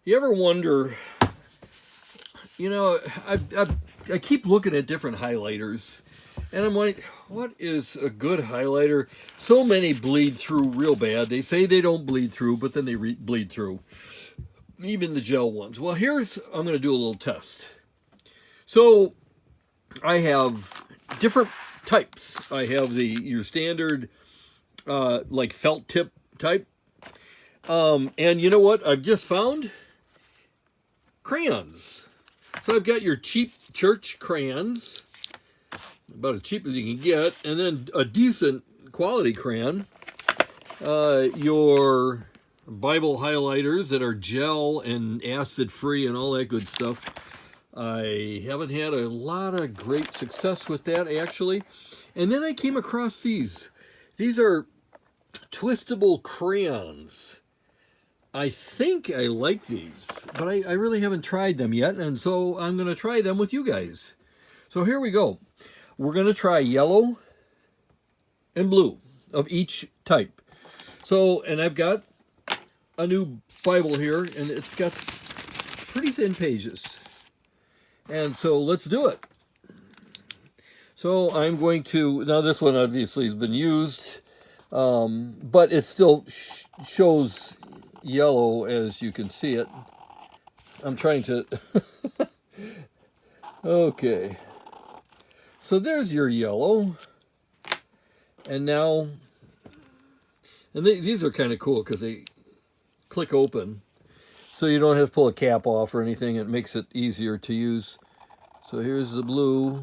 You ever wonder, I keep looking at different highlighters, and I'm like, what is a good highlighter? So many bleed through real bad. They say they don't bleed through, but then they bleed through. Even the gel ones. Well, I'm going to do a little test. So I have different types. I have your standard, like felt tip type. And you know what I've just found? Crayons. So I've got your cheap church crayons, about as cheap as you can get, and then a decent quality crayon. Your Bible highlighters that are gel and acid free and all that good stuff. I haven't had a lot of great success with that, actually. And then I came across these. These are twistable crayons. I think I like these, but I really haven't tried them yet, and so I'm going to try them with you guys. So here we go. We're going to try yellow and blue of each type. So, and I've got a new Bible here, and it's got pretty thin pages. And so let's do it. So I'm going to, now this one obviously has been used, but it still shows yellow as you can see it. I'm trying to okay, so there's your yellow, and now, and these are kind of cool because they click open, so you don't have to pull a cap off or anything. It makes it easier to use. So here's the blue.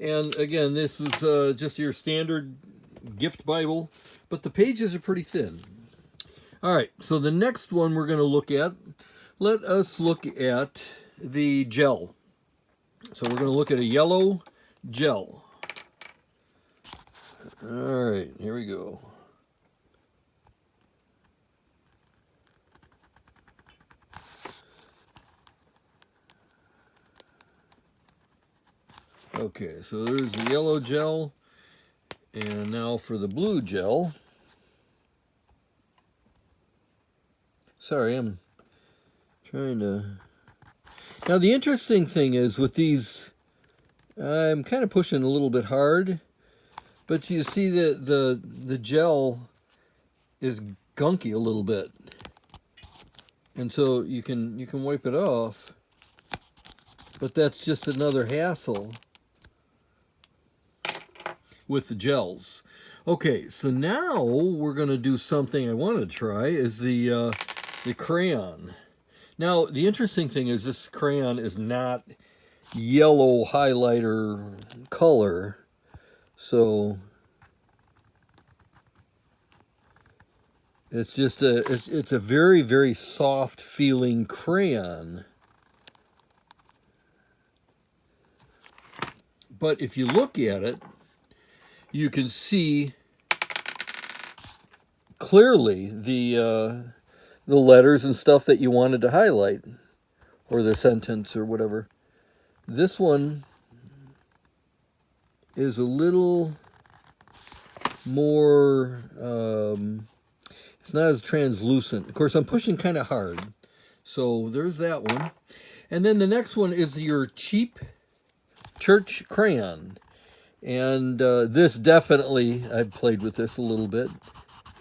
And again, this is just your standard gift Bible, but the pages are pretty thin. All right, so the next one we're going to look at, let us look at the gel. So we're going to look at a yellow gel. All right, here we go. Okay, so there's the yellow gel, and now for the blue gel. Sorry, I'm trying to... Now the interesting thing is with these, I'm kind of pushing a little bit hard, but you see the gel is gunky a little bit, and so you can wipe it off, but that's just another hassle with the gels. Okay, so now we're going to do something I want to try, is the crayon. Now, the interesting thing is this crayon is not yellow highlighter color, so it's just it's a very, very soft feeling crayon. But if you look at it, you can see clearly the letters and stuff that you wanted to highlight, or the sentence or whatever. This one is a little more, it's not as translucent. Of course, I'm pushing kind of hard. So there's that one. And then the next one is your cheap church crayon. And this definitely, I've played with this a little bit.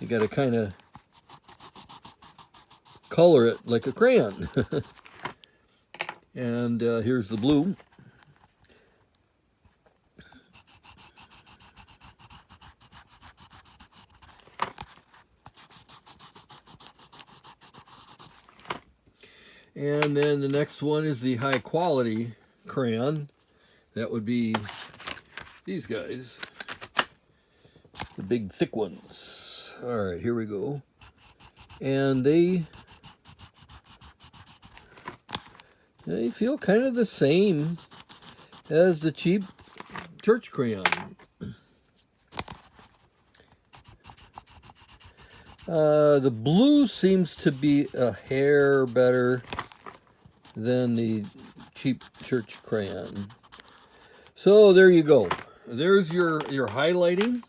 You got to kind of color it like a crayon. And here's the blue. And then the next one is the high quality crayon. That would be these guys, the big thick ones. All right, here we go. And they feel kind of the same as the cheap church crayon. The blue seems to be a hair better than the cheap church crayon. So there you go. There's your highlighting.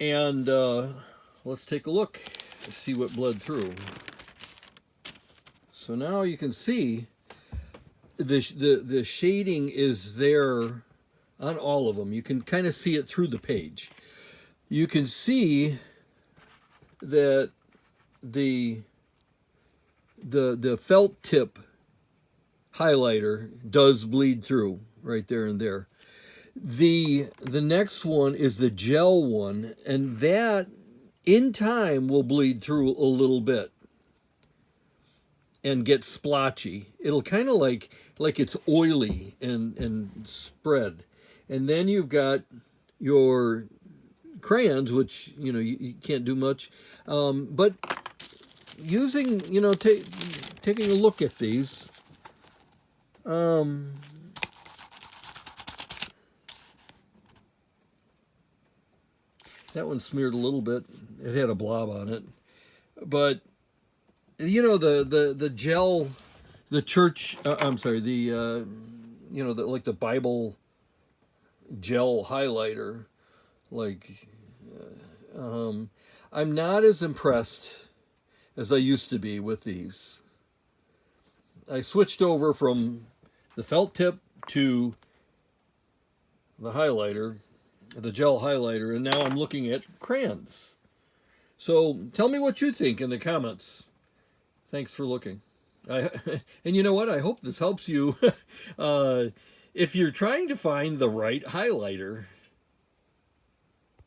And let's take a look and see what bled through. So now you can see the shading is there on all of them. You can kind of see it through the page. You can see that the felt tip highlighter does bleed through right there and there. The next one is the gel one, and that in time will bleed through a little bit and get splotchy. It'll kind of like it's oily and spread. And then you've got your crayons, which you can't do much, but using taking a look at these, that one smeared a little bit. It had a blob on it, but the gel, the church. I'm sorry, like the Bible gel highlighter. I'm not as impressed as I used to be with these. I switched over from the felt tip to the highlighter, the gel highlighter, and now I'm looking at crayons. So tell me what you think in the comments. Thanks for looking. And you know what? I hope this helps you if you're trying to find the right highlighter.